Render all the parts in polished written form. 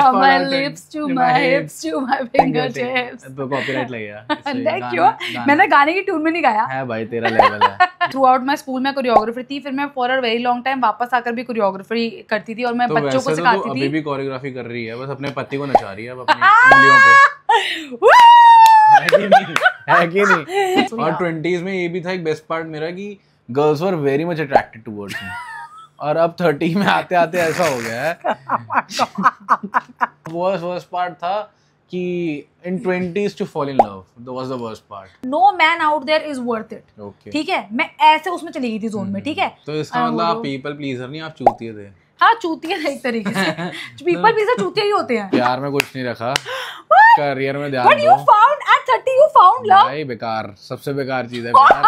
from my lips to my hips to my fingertips. तो copyright लगेगा। नहीं क्यों? मैंने गाने की ट्यून में नहीं गाया है भाई, तेरा लेवल है। थ्रू आउट माई स्कूल में कोरियोग्राफर थी, फिर मैं for a very long time वापस आकर भी कोरियोग्राफी करती थी और मैं बच्चों को सिखाती थी। अभी भी कोरियोग्राफी कर रही है, बस अपने पति को नचा रही है अब अपनी उंगलियों पे। है कि नहीं? और 20s में ये भी था एक बेस्ट पार्ट मेरा कि girls were very much attracted towards me, और अब 30 में आते आते ऐसा हो गया है। वर्स्ट पार्ट था कि in 20s to fall in love, that was the worst part. No man out there is worth it. Okay. ठीक है, मैं ऐसे उसमें चली गई थी जोन में, ठीक है। तो इसका मतलब आप पीपल प्लीजर नहीं, आप चूतिए थे। हाँ, चूतिया एक तरीके से। पीपल प्लीजर चूतिया ही होते हैं। प्यार में कुछ नहीं रखा, करियर में ध्यान दो। But you found at 30 you found love. भाई बेकार, सबसे बेकार चीज है प्यार।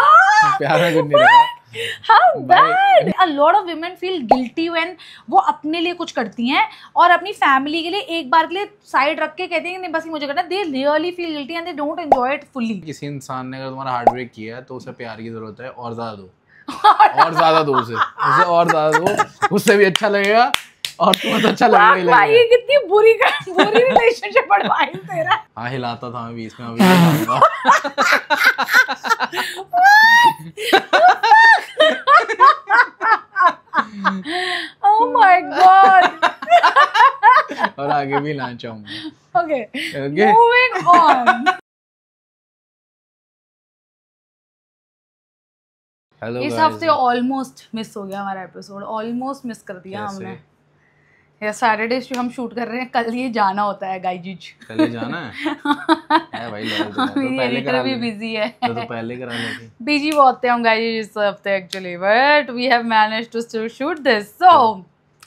प्यार में कुछ नहीं रखा। How bad! A lot of women feel guilty when वो अपने लिए कुछ करती हैं और अपनी फैमिली के लिए एक बार के लिए साइड रख के कहते हैं नहीं बस ये मुझे करना है। They really feel guilty and they don't enjoy it fully. किसी इंसान ने अगर तुम्हारा हार्ट ब्रेक किया है तो उसे प्यार की जरूरत है, और ज्यादा दो। और ज्यादा दो उसे और ज्यादा दो, उससे भी अच्छा लगेगा और तुम्हें तो अच्छा लगेगा ही लगेगा। ये कितनी बुरी रिलेशनशिप बढ़वाई तेरा। हाँ, हिलाता था मैं बीच में, अभी हिलाऊंगा। Oh my God! और आगे भी लाना चाहूंगा। Okay. Okay. Moving on. Hello इस guys. हफ्ते ऑलमोस्ट मिस हो गया हमारा एपिसोड, ऑलमोस्ट मिस कर दिया हमने। या सैटरडे हम शूट कर रहे हैं, कल ये जाना होता है गाइजिज। कल ही जाना है भाई, तो पहले करा भी बिजी है तो पहले करा लेते। बिजी बहुत थे हम गाइजिज इस हफ्ते actually, but we have managed to shoot this. So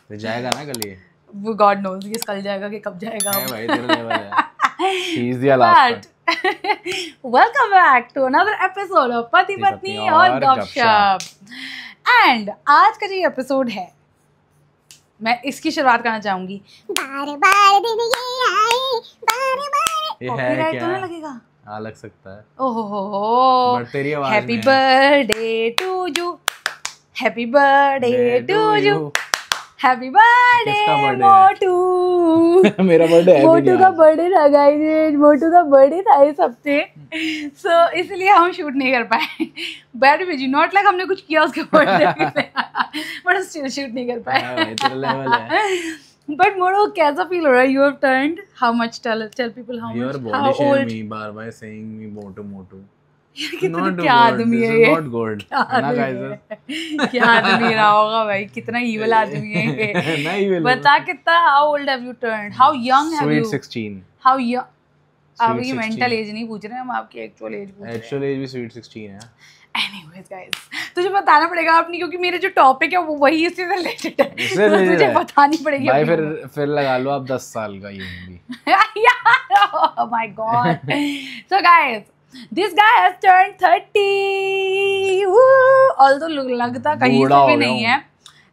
तो जाएगा ना कल ये, गॉड नोज ये कल जाएगा कि कब जाएगा। है भाई, तेरा लेवल है। She is the last. Welcome back to another episode of पति पत्नी और गपशप। एंड आज का जो एपिसोड है, मैं इसकी शुरुआत करना चाहूंगी। बार बार दिन ये आए, बार बार। कॉपीराइट तो नहीं लगेगा? हाँ, लग सकता है। ओहो, बट तेरी आवाज में happy birthday to you, happy birthday to you, happy birthday मोटू। मेरा बर्थडे है, मोटू का बर्थडे था गाइस, मोटू का बर्थडे था इस हफ्ते, सो इसलिए हम शूट नहीं कर पाए। वेरी बिजी, नॉट लाइक हमने कुछ किया उसके बर्थडे पे, बट स्टिल शूट नहीं कर पाए। तेरा लेवल है। बट मोटू कैसा फील हो रहा है? You have turned how much? Tell people how much, how old? Me बार सेइंग मी मोटू मोटू। क्या आदमी है ये? नॉट गुड ना गाइस। क्या आदमी रहा होगा भाई, कितना इविल आदमी है ये। मैं इविल बता कितना, how old have you turned, how young have you? Sweet 16। How young? अब ये मेंटल एज नहीं पूछ रहे हम, आपकी एक्चुअल एज पूछ रहे हैं। एक्चुअल एज भी स्वीट 16 है। एनीवेज गाइस, तुझे बताना पड़ेगा अपनी, क्योंकि मेरे जो टॉपिक है वो वही इससे रिलेटेड है, तो तुझे बतानी पड़ेगी भाई। फिर लगा लो आप 10 साल का ये भी। Oh my God. So guys, this guy has turned 30. Although लगता कहीं से भी नहीं है,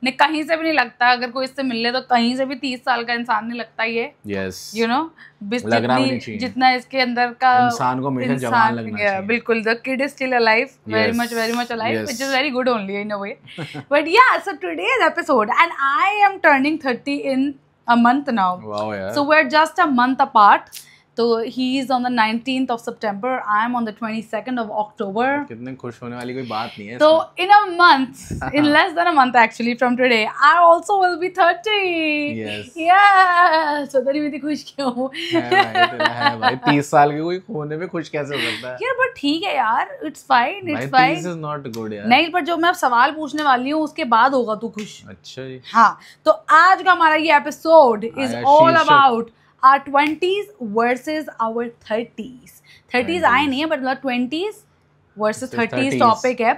ने कहीं से भी नहीं लगता। अगर कोई इससे मिले तो कहीं से भी 30 साल का इंसान नहीं लगता ये। Yes. You know, जितना इसके अंदर का इंसान को हमेशा जवान लगना चाहिए। बिल्कुल, the kid is still alive, very much alive, Yes. which is very good only in a way. But yeah, so today's episode, and I am turning 30 in a month now. Wow, yeah. So we're just a month apart. So he is on the 19th of September. I am on the 22nd of October. कितने खुश होने वाली कोई बात नहीं है। So in a month, in less than a month actually from today, I also will be 30. Yes. Yeah. So तरी मैं खुश क्यों हूँ? है भाई 30 साल के कोई होने में खुश कैसे हो सकता है? यार but ठीक है यार, it's fine, it's fine. 30 is not good यार। नहीं, पर जो मैं अब सवाल पूछने वाली हूँ उसके बाद होगा तू खुश। अच्छा जी। हाँ, तो आज का हमारा ये episode is all about our 20s versus our 30s. 30s आए नहीं है, but मतलब 20s versus 30s topic है.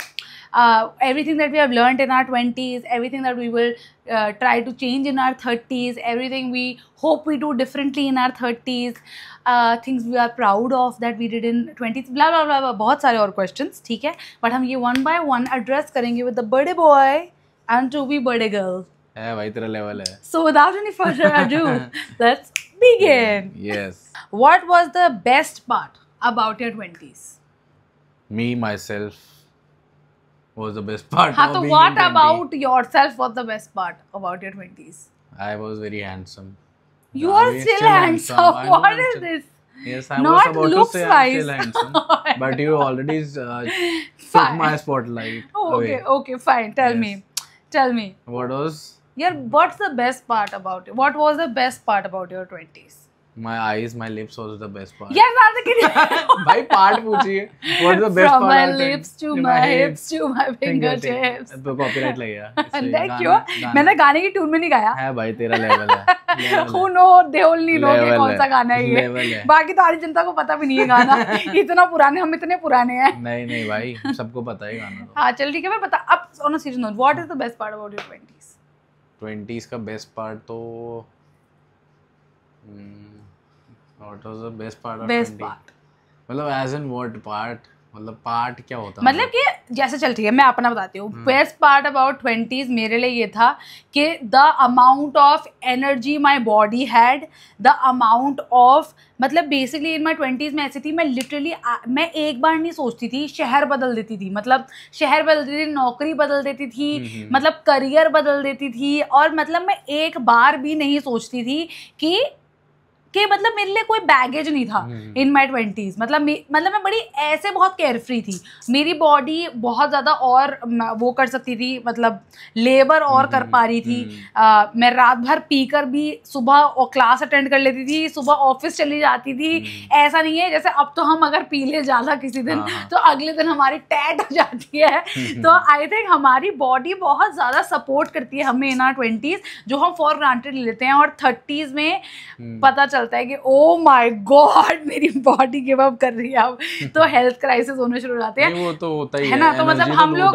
Everything that we have learned in our 20s, everything that we will try to change in our 30s, everything we hope we do differently in our 30s, things we are proud of that we did in 20s, blah blah blah blah. बहुत सारे और questions, ठीक है, but हम ये one by one address करेंगे with the birthday boy and to be birthday girl. है भाई, तेरा लेवल है। So without any further ado, let's begin. Yes. What was the best part about your 20s? Me myself was the best part. हाँ, of तो being what in 20. about yourself was the best part about your 20s? I was very handsome. You are still handsome. What is this? Yes, I was Not about to looks say I'm wise. still handsome, but you already took Fine. my spotlight Okay, away. okay, fine. Tell me. What was? Yeah, what's the best part about it? What was the best part about your 20s? My eyes, my lips was the best part. यार ज्यादा कितने भाई part पूछिए. What's the best From part? my of it? lips to my hips to my fingertips. तो copyright लगेगा. नहीं क्यों? मैंने गाने की ट्यून में नहीं गाया. है भाई तेरा level है. Who know? They only know कि कौन सा गाना है ये. Level है. बाकी तो आधी जनता को पता भी नहीं है गाना. इतना पुराने हम इतने पुराने हैं. नहीं भाई सबको पता है गाना. हाँ चल ठीक है मैं बता. अब on a serious note, what is the best part about your 20s? 20s का best part तो what was the best part of 20? मतलब as in what part? मतलब पार्ट क्या होता है? मतलब कि जैसे चल ठीक है मैं अपना बताती हूँ. बेस्ट पार्ट अबाउट 20s मेरे लिए ये था कि the amount of energy my body had, the amount of मतलब बेसिकली इन माई 20s में ऐसी थी मैं लिटरली मैं एक बार नहीं सोचती थी, शहर बदल देती थी. मतलब शहर बदल देती थी, नौकरी बदल देती थी, मतलब करियर बदल देती थी. और मतलब मैं एक बार भी नहीं सोचती थी कि मतलब मेरे लिए कोई बैगेज नहीं था इन माई 20s. मतलब मैं बड़ी ऐसे बहुत केयरफ्री थी. मेरी बॉडी बहुत ज़्यादा और वो कर सकती थी, मतलब लेबर और कर पा रही थी. मैं रात भर पीकर भी सुबह और क्लास अटेंड कर लेती थी, सुबह ऑफिस चली जाती थी. ऐसा नहीं है जैसे अब तो हम अगर पी ले ज़्यादा किसी दिन तो अगले दिन हमारी टैट हो जाती है. तो आई थिंक हमारी बॉडी बहुत ज़्यादा सपोर्ट करती है हमें इन आवर 20s, जो हम फॉर ग्रांटेड लेते हैं. और 30s में पता चलता है कि ओ माय गॉड मेरी बॉडी गिव अप कर रही है अब. तो हेल्थ क्राइसिस होने शुरू हो जाते हैं. वो तो होता ही है ना. तो मतलब हम लोग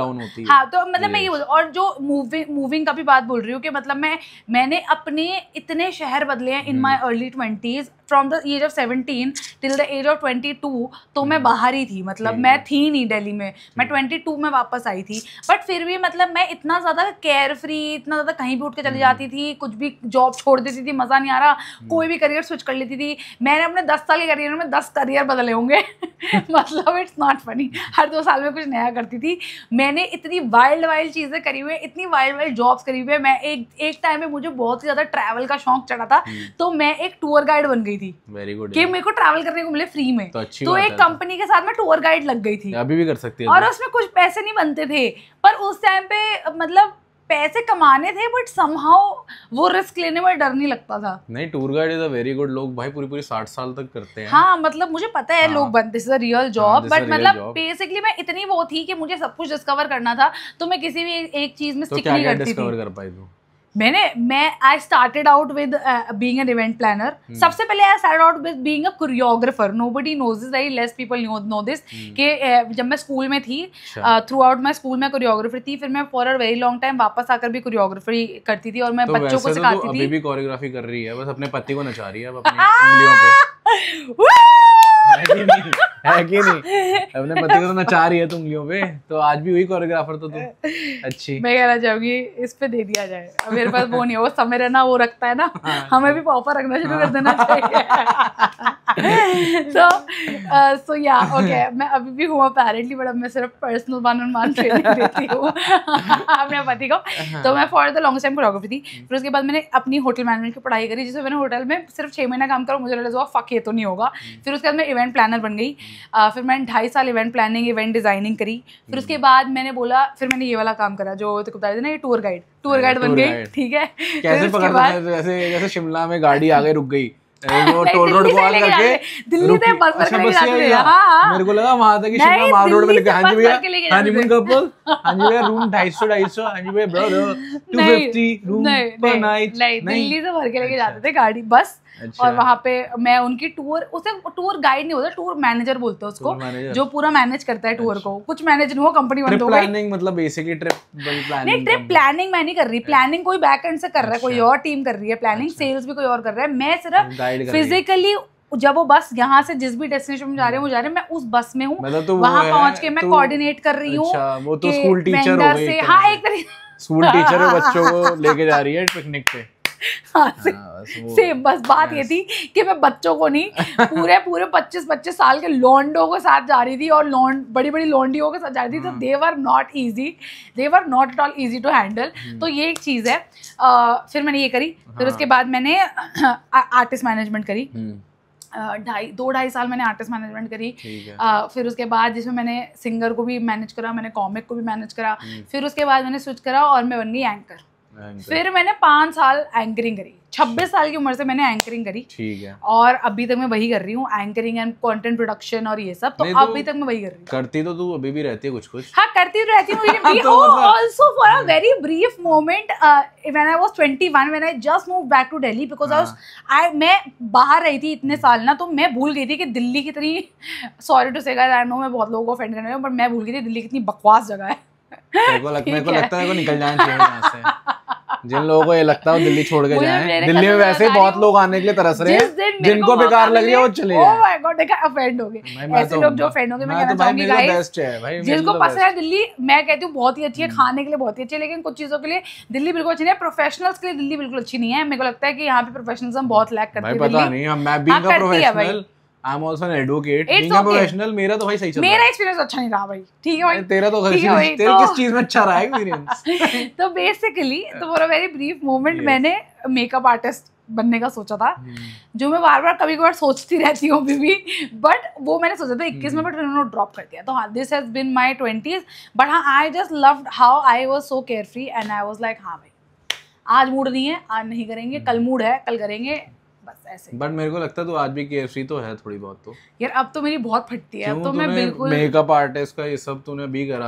हाँ तो मतलब मैं ये बोल. और जो मूविंग का भी बात बोल रही हूँ कि मतलब मैंने अपने इतने शहर बदले हैं in my early 20s. From the age of 17 till the age of 22 तो मैं बाहर ही थी. मतलब मैं थी नहीं दिल्ली में. मैं 22 में वापस आई थी. बट फिर भी मतलब मैं इतना ज़्यादा केयर फ्री, इतना ज़्यादा कहीं भी उठ के चली जाती थी. कुछ भी जॉब छोड़ देती थी, मज़ा नहीं आ रहा. कोई भी करियर स्विच कर लेती थी. मैंने अपने 10 साल के करियर में 10 करियर बदले होंगे. मतलब इट्स नॉट फनी. हर 2 साल में कुछ नया करती थी. मैंने इतनी वाइल्ड चीज़ें करी हुई है, इतनी वाइल्ड जॉब्स करी हुई है. मैं एक टाइम में मुझे बहुत ही ज़्यादा ट्रैवल का शौक चढ़ा था. तो मैं एक टूर गाइड बन गई थी. Very good. कि मेरे को ट्रैवल करने को मिले फ्री में. तो एक कंपनी के साथ मैं टूर गाइड लग गई थी. अभी भी कर सकती है. और उसमें कुछ पैसे नहीं बनते थे, पर उस टाइम पे मतलब पैसे कमाने थे. बट समहाउ वो रिस्क लेने में डर नहीं लगता था. नहीं tour guide is a very good. लोग भाई पूरी 60 साल तक करते हैं. हाँ मतलब मुझे पता है लोग बनते. This is a real job. But मतलब बेसिकली मैं इतनी वो थी कि मुझे सब कुछ डिस्कवर करना था. तो मैं किसी भी एक चीज में स्टिक नहीं करती थी. डिस्कवर कर पाई तू? I started out with being an event planner. सबसे पहले I started out with being a choreographer. Nobody knows this, very less people know this. कि जब मैं स्कूल में थी, थ्रू आउट माई स्कूल में कोरियोग्राफर थी. फिर मैं for a very long time वापस आकर भी कोरियोग्राफी करती थी और मैं बच्चों को सिखाती थी. अभी भी कोरियोग्राफी कर रही है, बस अपने पति को नचा रही है अब अपनी उंगलियों पे. है कि नहीं? अपने पति को तो नचा रही है तुम उंगलियों पे. तो आज भी हुई कोरियोग्राफर तो तू. अच्छी. मैं कहना चाहूंगी इस पे दे दिया जाए. मेरे पास वो नहीं है, वो समय रहना वो रखता है ना. हमें भी पॉपर रखना शुरू कर देना चाहिए. सो या ओके मैं अभी भी हूँ अपेरेंटली. बट अब मैं सिर्फ पर्सनल 1-on-1 ट्रेनिंग देती हूँ अपने पति को. तो मैं for the long time choreography थी. फिर उसके बाद मैंने अपनी होटल मैनेजमेंट की पढ़ाई करी, जिसमें मैंने होटल में सिर्फ 6 महीना काम करा. मुझे रियलाइज हुआ फक ये तो नहीं होगा. फिर उसके बाद मैं इवेंट प्लानर बन गई. फिर मैंने 2.5 साल इवेंट प्लानिंग, इवेंट डिजाइनिंग करी. फिर उसके बाद मैंने बोला, फिर मैंने ये वाला काम करा जो तो बता देना, ये टूर गाइड बन गई. ठीक है. कैसे पकड़ता है? जैसे शिमला में गाड़ी आगे रुक गई, वो टोल रोड पार करके दिल्ली से बस पर लेके जाते थे. हां मेरे को लगा वहां तक कि शिमला माल रोड पे लेके. हां जी भैया, हनीमून कपल. हां जी भैया, रूम 250. हां जी भैया ब्रदर 250 रूम पर नाइट. नहीं दिल्ली से भर के लेके जाते थे गाड़ी बस. और वहाँ पे मैं उनकी उसे टूर गाइड नहीं होता, टूर मैनेजर बोलते हैं उसको, जो पूरा मैनेज करता है टूर को. कुछ मैनेज नहीं हुआ, कंपनी बंद हो गई. प्लानिंग मतलब बेसिकली ट्रिप प्लानिंग. नहीं ट्रिप प्लानिंग मैं नहीं कर रही. प्लानिंग कोई बैक एंड से कर रहा है, कोई और टीम कर रही है. प्लानिंग सेल्स भी कोई और कर रहा है. मैं सिर्फ फिजिकली जब वो बस यहाँ से जिस भी डेस्टिनेशन में जा रहे हैं मैं उस बस में हूँ. वहाँ पहुँच के मैं कोऑर्डिनेट कर रही हूँ. वो तो स्कूल टीचर हो गई. हाँ एक तरीके स्कूल टीचर है, बच्चों को लेके जा रही है पिकनिक पे. हाँ सेम, बस बात ये थी कि मैं बच्चों को नहीं, पूरे 25-25 साल के लॉन्डो के साथ जा रही थी और बड़ी बड़ी लॉन्डियों के साथ जा रही थी, तो they were not easy, they were not at all easy to handle. तो ये एक चीज़ है। फिर मैंने ये करी, फिर उसके बाद मैंने आर्टिस्ट मैनेजमेंट करी, 2-2.5 साल मैंने आर्टिस्ट मैनेजमेंट करी। फिर उसके बाद जिसमें मैंने सिंगर को भी मैनेज करा, मैंने कॉमिक को भी मैनेज करा। फिर उसके बाद मैंने स्विच करा और मैं बन गई एंकर। फिर मैंने 5 साल एंकरिंग करी, 26 साल की उम्र से मैंने एंकरिंग करी। ठीक है। और अभी तक मैं वही कर रही हूँ, एंकरिंग एंड कंटेंट प्रोडक्शन और ये सब। तो अभी तक मैं वही कर रही हूँ। करती तो तू अभी भी रहती है कुछ? हाँ करती तो रहती हूँ। Also for a very brief moment when I was 21, when I just move back to Delhi, because मैं बाहर रही थी इतने साल ना, तो मैं भूल गई थी कि दिल्ली कितनी, सॉरी टू से गाइस आई नो मैं बहुत लोगों को ऑफेंड करने वाली हूं, बट मैं भूल गई थी दिल्ली कितनी बकवास जगह है। मेरे को लगता है निकल जाना चाहिए यहाँ से। जिन लोगों को ये लगता है दिल्ली छोड़ के जाएं, दिल्ली में वैसे बहुत लोग आने के लिए तरस रहे हैं, जिनको बेकार लग रही है वो चले जाएं। ओह माय गॉड, देखा ऑफेंड हो गए ऐसे लोग जो ऑफेंड हो गए। मैं कहना चाहूंगी गाइस, जिसको पसंद है दिल्ली, मैं कहती हूँ बहुत ही अच्छी है, खाने के लिए बहुत ही अच्छी है, लेकिन कुछ चीजों के लिए दिल्ली बिल्कुल अच्छी नहीं है। प्रोफेशनल्स के लिए दिल्ली बिल्कुल अच्छी नहीं है। मेरे को लगता है कि यहाँ पे प्रोफेशनलिज्म बहुत लैक करती है। पता नहीं, मैं being a professional, I am also an advocate, being a professional, मेरा तो भाई सही चल रहा है। मेरा एक्सपीरियंस अच्छा नहीं रहा भाई। ठीक है भाई, तेरा तो तेरा किस चीज में अच्छा रहा है एक्सपीरियंस? तो बेसिकली तो for a very brief moment मैंने मेकअप आर्टिस्ट बनने का सोचा था, जो मैं बार बार कभी कभार सोचती रहती हूँ अभी भी, बट वो मैंने सोचा था 21 में, बट मैंने ड्रॉप कर दिया। तो हाँ, this has been my 20s, but हाँ I just loved how I was so carefree and I was like हाँ भाई आज मूड नहीं है, आज नहीं करेंगे, कल मूड है कल करेंगे, बस ऐसे। बट मेरे को लगता है तू आज भी केयरफ्री तो है थोड़ी बहुत। तो यार अब तो मेरी बहुत फटती है, तो मैं बिल्कुल मेकअप आर्टिस्ट का ये सब तूने भी करा।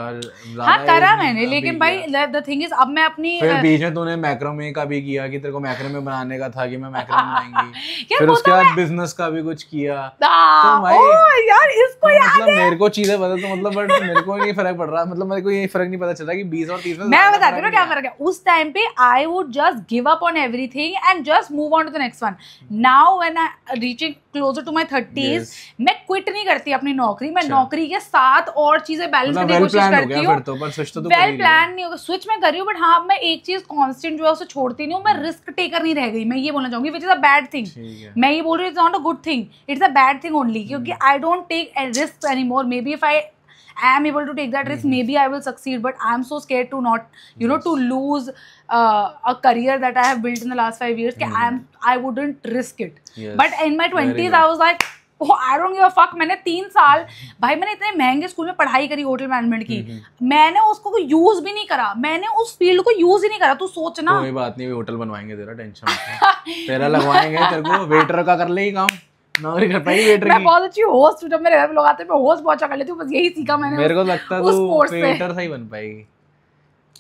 हाँ करा मैंने, लेकिन भाई द थिंग इज अब मैं अपनी, फिर बीच में तूने मैक्रोमे का भी किया कि तेरे को मैक्रोमे बनाने का था कि मैं मैक्रोमे बनाएंगी, फिर उसके बाद बिजनेस का भी कुछ किया। तो भाई यार इसको याद है, मेरे को चीजें पता तो मतलब, बट मेरे को नहीं फर्क पड़ रहा, मतलब मेरे को ये फर्क नहीं पता चल रहा कि 20 और 30 में। मैं बताती हूँ क्या फर्क है। उस टाइम पे I would just give up on everything and just move on to the next one. Now when I reaching closer to my 30s, मैं क्विट नहीं करती अपनी नौकरी, मैं नौकरी के साथ और चीजें बैलेंस करने की कोशिश करती हूँ। वेल प्लान नहीं होगा, स्विच मैं कर रही हूँ, बट हाँ मैं एक चीज कांस्टेंट जो है उसे छोड़ती नहीं हूँ। मैं रिस्क टेकर नहीं रह गई, मैं ये बोलना चाहूंगी, which is a bad thing. मैं ये बोल रही हूँ, it's not a good thing, it's a bad thing only, क्योंकि I don't take risk any more. Maybe if I am able to take that risk, maybe I will succeed, but I'm so scared to not, you know, to lose a career that I have built in the last 5 years. I wouldn't risk it. But in my 20s I was like, oh, I don't give a fuck. मैंने 3 साल भाई, मैंने इतने महंगे school में पढ़ाई करी hotel management की, मैंने उसको यूज भी नहीं करा, मैंने उस फील्ड को यूज ही नहीं करा। तू सोचना। कोई बात नहीं, होटल बनवाएंगे तेरा, टेंशन मत। तेरा लगवाएंगे, तेरे को वेटर का कर ले ही काम, नौकरी कर पाएगी वेटर की। मैं बहुत अच्छी होस्ट हूं, जब मेरे घर पे लोग आते हैं मैं होस्ट बहुत अच्छा कर लेती हूं, बस यही सीखा मैंने। मेरे को लगता है तू वेटर सही बन पाएगी,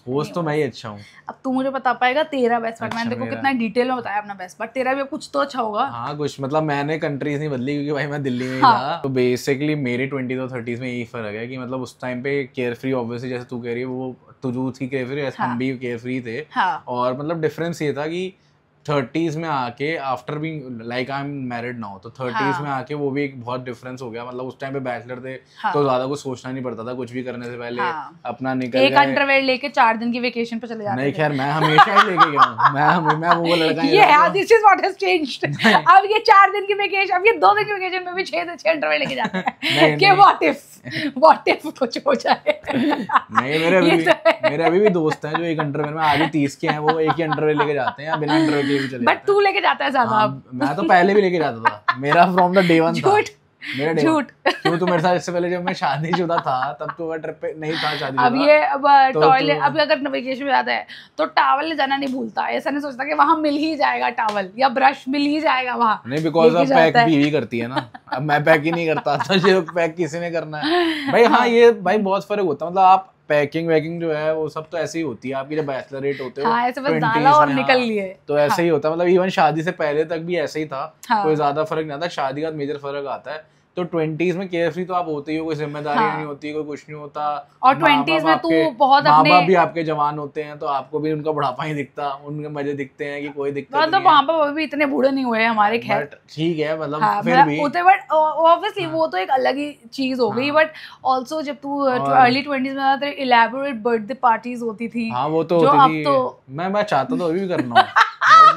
होस्ट तो मैं ही अच्छा हूं। अब तू मुझे बता पाएगा तेरा बेस्ट पार्ट। मैंने देखो कितना डिटेल में बताया अपना बेस्ट पार्ट, तेरा भी कुछ तो अच्छा होगा। हाँ कुछ, मतलब मैंने कंट्रीज नहीं बदली क्योंकि भाई मैं दिल्ली में ही था। तो बेसिकली मेरे 20s और 30s में यही फर्क है कि मतलब उस टाइम पे केयरफ्री, ऑब्वियसली जैसे तू कह रही है वो तुझू थी केयरफ्री, ऐसे हम भी केयरफ्री थे। और मतलब डिफरेंस ये था कि 30s में आके after being like I am married now, तो 30s में आके वो भी एक बहुत डिफरेंस हो गया। मतलब उस टाइम पे बैचलर थे तो ज्यादा कुछ सोचना नहीं पड़ता था, कुछ भी करने से पहले अपना निकल एक अंडरवेयर लेके 4 दिन की वेकेशन पे चले जाते थे। नहीं खैर मैं हमेशा ही लेके गया हूं, मैं वो लड़का ही ये this is what has changed. अब ये 4 दिन की वेकेशन, अब ये 2 दिन की वेकेशन में भी 6 अंडरवेयर लेके जाते हैं कि व्हाट इफ कुछ हो जाए। नहीं मेरे अभी भी दोस्त हैं जो एक अंडरवेयर में, आज भी 30 के हैं, वो एक ही अंडरवेयर लेके जाते हैं बिना अंडरवेयर के भी चले। बट तू लेके जाता है ज्यादा। मैं तो पहले भी लेके जाता था, मेरा फ्रॉम द डे 1 था। झूठ क्यों? तू मेरे साथ इससे पहले जब मैं शादीशुदा था तब तो ट्रिप पे नहीं था शादीशुदा। अब ये अब टॉयलेट, अब अगर वेकेशन में जाता है तो टॉवल ले जाना नहीं भूलता, ऐसा नहीं सोचता कि वहाँ मिल ही जाएगा टॉवल या ब्रश मिल ही जाएगा वहाँ। नहीं, बिकॉज अब पैक बीवी करती है ना, अब मैं पैक ही नहीं करता, तो जो पैक किसी ने करना है भाई। हाँ ये भाई बहुत फर्क होता है, मतलब आप पैकिंग वैकिंग जो है वो सब तो ऐसे ही होती है आपकी, जब बैचलरेट होते हो ऐसे बस डाला और निकल लिए तो ऐसे ही होता है। मतलब इवन शादी से पहले तक भी ऐसे ही था, कोई ज्यादा फर्क नहीं आता। शादी का मेजर फर्क आता है। तो 20s में केयरफ्री तो आप होते ही हो, कोई जिम्मेदारी नहीं होती, कोई कुछ नहीं होता। और 20s में तू बहुत अपने माँ बाप भी आपके जवान होते हैं, तो आपको भी उनका बुढ़ापा ही दिखता, उनके मजे दिखते हैं कि कोई दिक्कत नहीं है। माँ बाप भी इतने बूढ़े नहीं हुए हमारे, खैर ठीक है, मतलब फिर भी होते, बट ऑब्वियसली वो तो एक अलग ही चीज हो गई। बट ऑल्सो जब तू अर्ली 20s में था, इलैबोरेट बर्थडे पार्टीज होती थी। हाँ वो तो होती थी, मैं चाहता तो अभी भी करना हूँ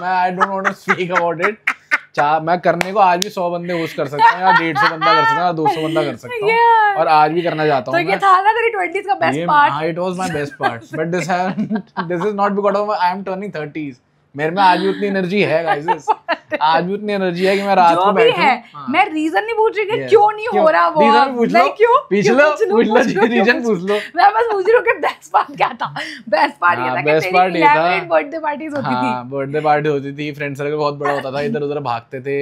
मैं I don't want to speak about it. मैं करने को आज भी 100 बंदे होस्ट कर सकता हूँ, या 150 बंदा कर सकता हूँ, या 200 बंदा कर सकता हूँ, और आज भी करना चाहता हूँ। तो ये था ना तेरी 20s का बेस्ट पार्ट? हाँ, it was my best part, but this is not because of I am turning 30s। मेरे में आज भी उतनी एनर्जी है गाइस, आज भी उतनी एनर्जी है कि मैं रात को बैठूं। हाँ। मैं रीजन नहीं पूछ रही कि क्यों नहीं हो रहा वो, पूछ लो रीजन पूछ लो। मैं बस पूछ रही हूँ कि बेस्ट पार्ट क्या था। बेस्ट पार्ट ये था कि तेरी इलैबोरेट बर्थडे पार्टीज होती थी। हां, बर्थडे पार्टी होती थी, फ्रेंड सर्कल बहुत बड़ा होता था, इधर उधर भागते थे,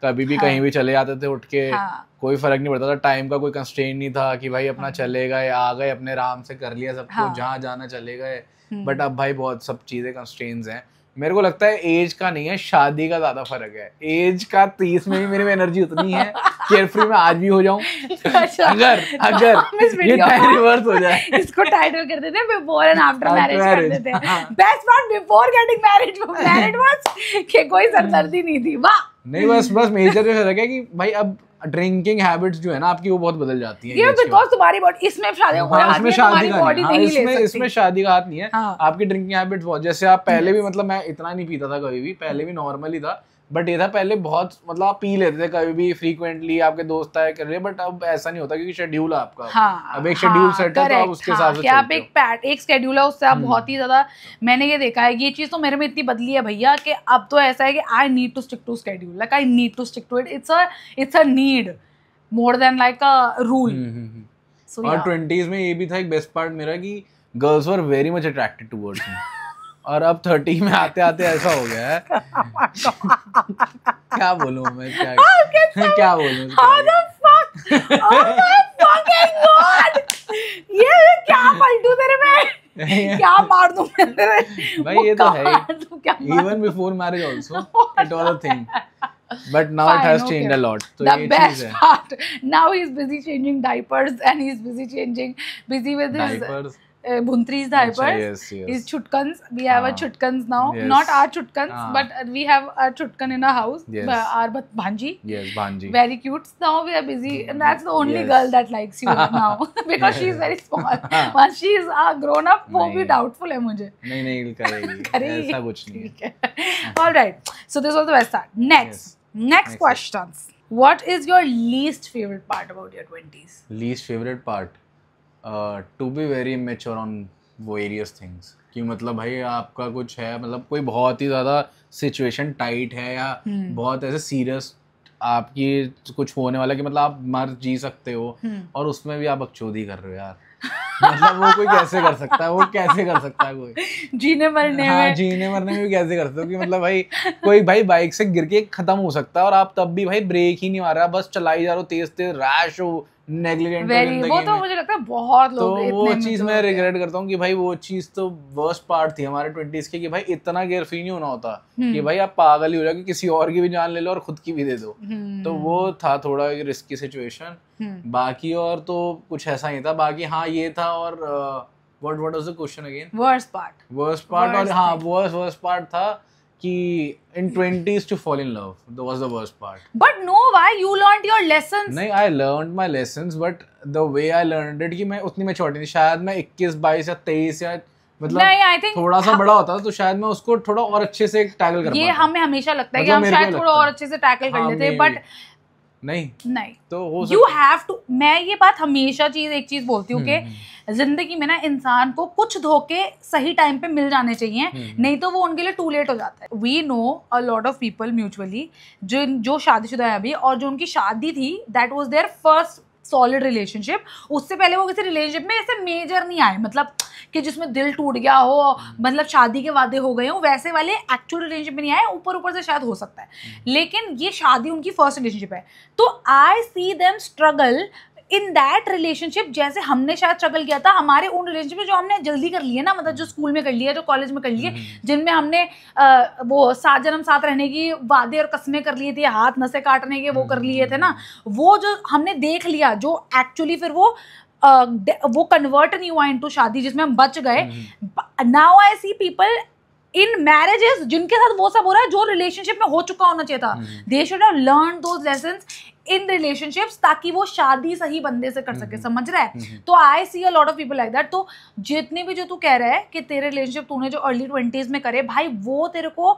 कभी भी कहीं भी चले जाते थे उठ के, कोई फर्क नहीं पड़ता था, टाइम का कोई कंस्ट्रेंट नहीं था कि भाई अपना चले गए, आ गए, अपने आराम से कर लिया सब कुछ, जहाँ जाना चले गए। बट अब भाई बहुत सब चीजें कंस्ट्रेंट्स हैं। मेरे को लगता है एज का नहीं है, शादी का ज्यादा फर्क है। एज का 30 में भी मेरे में एनर्जी उतनी है, केयरफ्री में आज भी हो जाऊं। अगर ये टाइम रिवर्स हो जाए, इसको टाइटल कर देते हैं बिफोर एंड आफ्टर मैरिज कर देते हैं। Best part before getting married was कि कोई सरदर्दी नहीं थी। वाह। नहीं, बस मेजर जो फर्क है कि भाई अब ड्रिंकिंग हैबिट्स जो है ना आपकी, वो बहुत बदल जाती हैं। ये बिकॉज़ तुम्हारी बॉडी इसमें शादी का हाथ नहीं है, इसमें शादी का हाथ नहीं है। आपकी ड्रिंकिंग हैबिट्स बहुत, जैसे आप पहले भी, मतलब मैं इतना नहीं पीता था कभी भी, पहले भी नॉर्मली था, बट ये था पहले बहुत, मतलब आप पी लेते थे कभी भी फ्रीक्वेंटली, आपके दोस्त आए कर रहे, बट अब ऐसा नहीं होता क्योंकि शेड्यूल है आपका। अब एक शेड्यूल सेट है, तो आप उसके हिसाब से आप एक शेड्यूल है, उससे आप बहुत ही ज्यादा, मैंने ये देखा है, ये चीज तो मेरे में इतनी बदली है भैया कि अब तो ऐसा है कि I need to stick to schedule, like I need to stick to it, it's a need more than like a rule. और 20s में ये भी था एक बेस्ट पार्ट मेरा कि girls were very much attracted towards me, और अब 30 में आते आते ऐसा हो गया है। क्या बोलूं मैं, क्या बोलूं? ये क्या पलटू तेरे में, क्या मार दूं भाई? ये तो है, even before marriage also it was a thing, but now it has changed a lot. So the best part, now he's busy changing diapers, and he's busy with diapers. his Buntri's diapers. Yes. His chutkans. We have a chutkans now. Yes. Not our chutkans, but we have a chutkan in our house. Yes. Our Bhanji. Yes, Bhanji. Very cute. Now we are busy, and that's the only girl that likes you now because she is very small. Once she is grown up, वो भी doubtful है मुझे. नहीं करेगी. ऐसा कुछ नहीं है. All right. So this was the best part. Next questions. What is your least favorite part about your 20s? Least favorite part? To be very immature on various things. कि मतलब भाई आपका कुछ है, मतलब कोई बहुत ही ज़्यादा सिचुएशन टाइट है, या बहुत ऐसे सीरियस आपकी कुछ होने वाला कि मतलब आप मर जी सकते हो, और उसमें भी आप बकचोदी कर रहे हो यार। मतलब वो कोई कैसे कर सकता है, वो कैसे कर सकता है कोई जीने मरने में भी कैसे कर सकते हो कि मतलब भाई कोई भाई बाइक से गिर के खत्म हो सकता है, और आप तब भी भाई ब्रेक ही नहीं मार रहा, बस चलाई जा रहे हो तेज रैश हो, नेग्लिजेंट वो तो मुझे लगता है बहुत लोग तो वो चीज मैं रिग्रेट करता हूँ कि भाई वो चीज तो वर्स्ट पार्ट थी हमारे 20s की, कि भाई इतना केयर फ्री नहीं होना होता कि भाई आप पागल ही हो जाओ कि किसी और की भी जान ले लो और खुद की भी दे दो। तो वो था थोड़ा रिस्की सिचुएशन। बाकी और तो कुछ ऐसा नहीं था। बाकी हाँ ये था। और what was the question again? Worst part और हाँ वर्स्ट पार्ट था कि in 20s to fall in love, that was the worst part. But no, why? You learned your lessons. नहीं, I learned my lessons, but the way I learned it कि मैं उतनी maturity नहीं, शायद मैं 21, 22 या 23 या मतलब नहीं, थोड़ा सा बड़ा होता तो शायद मैं उसको थोड़ा और अच्छे से टैकल कर पाता। ये हमें हमेशा लगता है कि हम शायद थोड़ा और अच्छे से टैकल कर लेते हैं, बट नहीं तो हो सकता। You have to, मैं ये बात हमेशा एक चीज बोलती हूँ कि जिंदगी में ना इंसान को कुछ धोखे सही टाइम पे मिल जाने चाहिए, नहीं तो वो उनके लिए टू लेट हो जाता है। We know a lot of people mutually जो शादीशुदा है अभी, और जो उनकी शादी थी that was their first solid relationship. उससे पहले वो किसी रिलेशनशिप में ऐसे मेजर नहीं आए, मतलब कि जिसमें दिल टूट गया हो, मतलब शादी के वादे हो गए हो, वैसे वाले एक्चुअल रिलेशनशिप में नहीं आए। ऊपर से शायद हो सकता है, लेकिन ये शादी उनकी फर्स्ट रिलेशनशिप है। तो I see them struggle in that relationship जैसे हमने शायद स्ट्रगल किया था हमारे उन रिलेशनशिप में जो हमने जल्दी कर लिए ना, मतलब जो स्कूल में कर लिए, जो कॉलेज में कर लिए, जिनमें हमने वो 7 जन्म साथ रहने की वादे और कसमें कर लिए थे, हाथ नसें काटने के वो कर लिए थे ना, वो जो हमने देख लिया, जो एक्चुअली फिर वो कन्वर्ट नहीं हुआ इनटू शादी जिसमें हम बच गए। Now I see people in marriages जिनके साथ वो सब हो रहा है जो रिलेशनशिप में हो चुका होना चाहिए था। They should have learn those lessons in relationships ताकि वो शादी सही बंदे से कर सके, समझ रहा है? तो I see a lot of people like that. तो जितने भी जो तू कह रहा है कि तेरे रिलेशनशिप तूने जो अर्ली 20s में करे, भाई वो तेरे को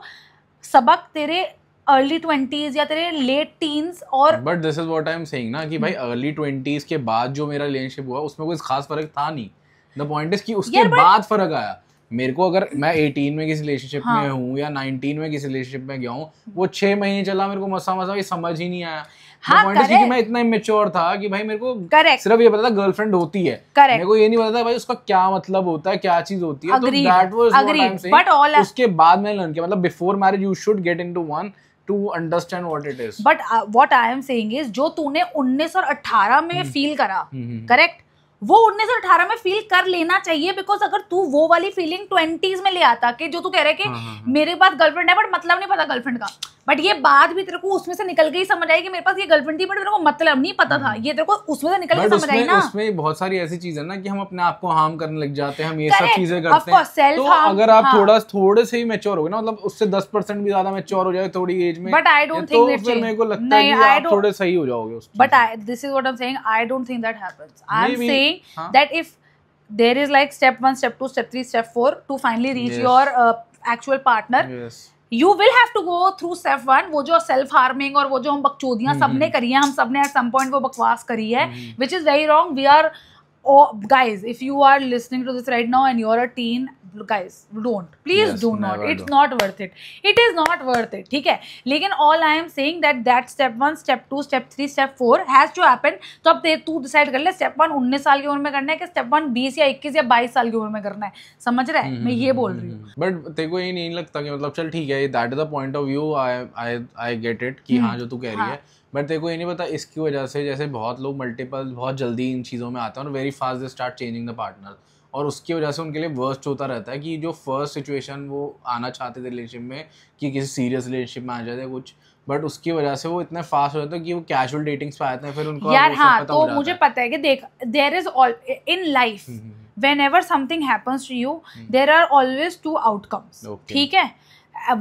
सबक तेरे अर्ली 20s या तेरे लेट टीन्स और but this is what I am saying ना कि भाई अर्ली 20s के बाद जो मेरा रिलेशनशिप हुआ उसमें कोई खास फर्क था नहीं। द पॉइंट इज कि उसके बाद फर्क आया मेरे को। अगर मैं 18 में किसी रिलेशनशिप में हूँ या 19 में किसी रिलेशनशिप में गया हूँ, वो 6 महीने चला, मेरे को मसा समझ ही नहीं आया। पॉइंट इज कि मैं इतना इमेच्योर था कि भाई मेरे को सिर्फ ये पता था गर्लफ्रेंड होती है, मेरे को ये नहीं पता था भाई उसका क्या मतलब होता है, क्या चीज होती है। तो that was what I am saying. उसके बाद मैंने लर्न किया, मतलब before marriage you should get into one to understand what it is. But what I am saying is जो तूने 19 और 18 में फील करा, करेक्ट, वो 19 और 18 में फील कर लेना चाहिए। बिकॉज अगर तू वो वाली फीलिंग 20s में ले आता कि जो तू कह रहा है कि मेरे पास गर्लफ्रेंड है बट मतलब नहीं पता गर्लफ्रेंड का, बट ये बात भी तेरे को उसमें से निकल गई, समझ आई कि मेरे पास ये गर्लफ्रेंड थी बट मेरे को मतलब नहीं पता था, ये तेरे को उसमें से निकल के समझ आई ना। उसमें बहुत सारी ऐसी चीजें ना कि हम अपने आप को हार्म करने लग जाते हैं, हम ये सब चीजें करते हैं। तो अगर आप थोड़े से ही मैच्योर हो गए ना, मतलब उससे 10% भी ज्यादा मैच्योर हो जाए थोड़ी एज में, बट आई डोंट थिंक फिर मेरे को लगता है कि आप थोड़े सही हो जाओगे। But this is what I am saying, I don't think that happens. I am saying that if there is like step 1, step 2, step 3, step 4 to finally reach your actual partner, you will have to go through step 1। वो जो self harming और वो जो हम बकचोदियां सबने करी है, हम सबने at some point वो बकवास करी है, which is very wrong। We are guys, if you are listening to this right now and you are a teen, guys, don't, please do not, it's not worth it, it is not worth it, ठीक है। लेकिन all I am saying that step 1, step 2, step 3, step 4 has to happen। तो अब तू decide कर ले step 1 19 साल की उम्र में करना है कि step 1 20 या 21 या 22 साल की उम्र में करना है, समझ रहा है? मैं ये बोल रही हूँ। बट तेरे को ये नहीं लगता कि मतलब चल ठीक है, that is the point of view, I get it कि हाँ जो तू कह रही है, बट तेरे को ये नहीं पता इसकी वजह से जैसे बहुत लोग बहुत जल्दी इन चीज़ों में आते हैं और very fast they start changing the partner, और उसकी वजह से उनके लिए वर्स्ट होता रहता है कि जो फर्स्ट सिचुएशन वो आना चाहते थे रिलेशनशिप में कि किसी सीरियस रिलेशनशिप में आ जाते हैं कुछ, बट उसकी वजह से वो इतने फास्ट हो जाते हैं कि वो कैजुअल डेटिंग्स पे आते हैं, फिर उनको यार हाँ, तो मुझे पता है कि देख, there is all in life whenever something happens to you there are always 2 outcomes, ठीक है।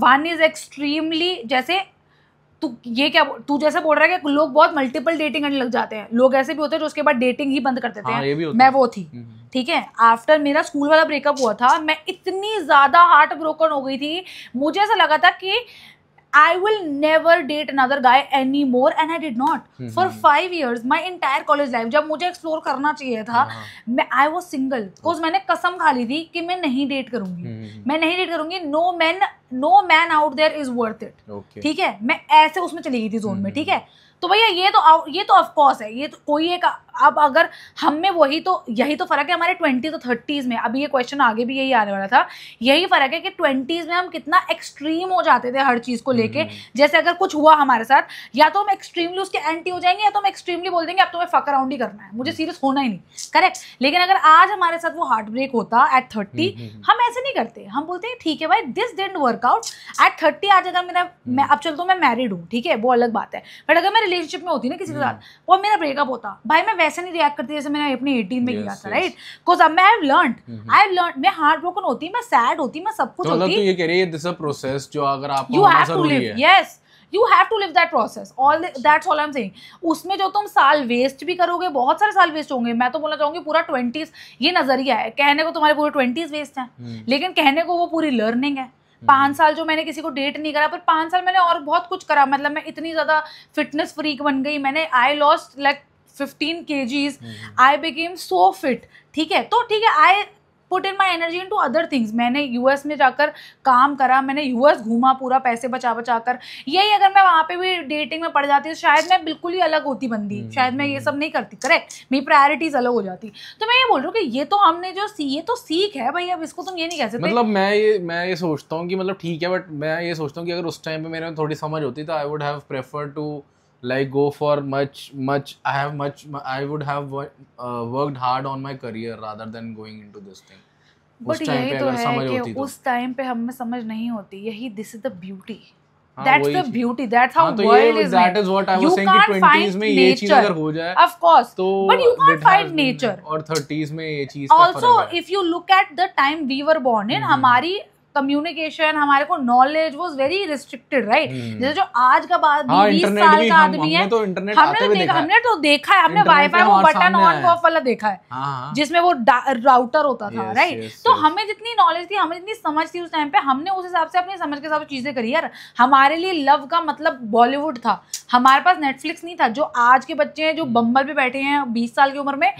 one is extremely, जैसे तू जैसे बोल रहा है कि लोग बहुत मल्टीपल डेटिंग करने लग जाते हैं, लोग ऐसे भी होते हैं जो उसके बाद डेटिंग ही बंद कर देते हैं। मैं वो थी, ठीक है। आफ्टर मेरा स्कूल वाला ब्रेकअप हुआ था, मैं इतनी ज्यादा हार्ट ब्रोकन हो गई थी, मुझे ऐसा लगा था कि I will never date another guy anymore and I did not for 5 years, my entire college life। जब मुझे एक्सप्लोर करना चाहिए था, I was single because मैंने कसम खा ली थी कि मैं नहीं डेट करूंगी, मैं नहीं डेट करूंगी। no man out there is worth it, ठीक है। मैं ऐसे उसमें चली गई थी जोन में, ठीक है। तो भैया ये तो ऑफ कोर्स है, ये तो कोई एक, अब अगर हम में यही तो फर्क है हमारे 20s और 30s में। अभी ये क्वेश्चन आगे भी यही आने वाला था, यही फर्क है कि 20s में हम कितना एक्सट्रीम हो जाते थे हर चीज को लेके। जैसे अगर कुछ हुआ हमारे साथ, या तो हम एक्सट्रीमली उसके एंटी हो जाएंगे, या तो हम एक्सट्रीमली बोल देंगे अब तुम्हें फक अराउंड ही करना है, मुझे सीरियस होना ही नहीं, करेक्ट। लेकिन अगर आज हमारे साथ वो हार्ट ब्रेक होता एट 30, हम ऐसे नहीं करते, हम बोलते हैं ठीक है भाई this didn't work out at 30। आज अगर अब चल तो मैं मैरिड हूँ, ठीक है, वो अलग बात है, बट अगर मैं रिलेशनशिप में होती ना किसी के साथ और मेरा ब्रेकअप होता, भाई मैं वैसे नहीं रिएक्ट करती जैसे मैंने अपने 18 में किया था, राइट। बिकॉज़ अब मैं आई हैव लर्नड, मैं हार्ट ब्रोकन होती, मैं सैड होती, मैं सब कुछ होती। मतलब तू ये कह रही है दिस अ प्रोसेस जो अगर आपको you have to live, yes you have to live that process, that's all I'm saying। उसमें जो तुम साल वेस्ट भी करोगे, बहुत सारे साल वेस्ट होंगे। मैं तो बोलना चाहूंगी पूरा 20s, ये नजरिया है, कहने को तुम्हारे पूरे 20s वेस्ट हैं, लेकिन कहने को वो पूरी लर्निंग है। 5 साल जो मैंने किसी को डेट नहीं करा, पर 5 साल मैंने और बहुत कुछ करा। मतलब मैं इतनी ज्यादा फिटनेस फ्रीक बन गई, मैंने I lost like 15 kgs, I became so fit, ठीक है। तो ठीक है, I put in my energy into other things. मैंने यूएस में जाकर काम करा, मैंने यूएस घूमा पूरा पैसे बचा कर। यही अगर मैं वहाँ पे भी डेटिंग में पड़ जाती तो शायद मैं बिल्कुल ही अलग होती बंदी, शायद मैं ये सब नहीं करती, करेक्ट, मेरी प्रायोरिटीज अलग हो जाती। तो मैं ये बोल रही हूँ कि ये तो हमने जो ये तो सीख है भाई, अब इसको तुम ये नहीं कह सकते। मतलब मैं ये सोचता हूँ कि मतलब ठीक है, बट मैं ये सोचता हूँ कि अगर उस टाइम पे मेरे में थोड़ी समझ होती तो I would have prefer to like go for much I would have worked hard on my career rather than going into this thing। But यही तो है कि उस टाइम पे हमें समझ नहीं होती, यही this is the beauty, that's the beauty, that's how world is, that is what I was saying कि 20s में ये चीज अगर हो जाए of course, but you can't find nature, और 30s में ये चीज also if you look at the time we were born in, हमारी कम्युनिकेशन, हमारे को knowledge was very restricted, right? जैसे जो आज का बाद 20 इंटरनेट साल भी का आदमी है, हमने तो इंटरनेट आते हुए देखा है। हमने तो देखा है, हमने इंटरनेट वाईफाई पे वो हमारे बटन सामने ऑन आया ऑफ वाला देखा है, हाँ। जिसमें वो राउटर होता था, Yes, राइट? yes, तो yes. हमें जितनी नॉलेज थी, हमें जितनी समझ थी उस टाइम पे, हमने उस हिसाब से अपनी समझ के हिसाब से चीजें करी यार। हमारे लिए लव का मतलब बॉलीवुड था, हमारे पास नेटफ्लिक्स नहीं था। जो आज के बच्चे हैं जो बम्बल पे बैठे हैं 20 साल की उम्र में,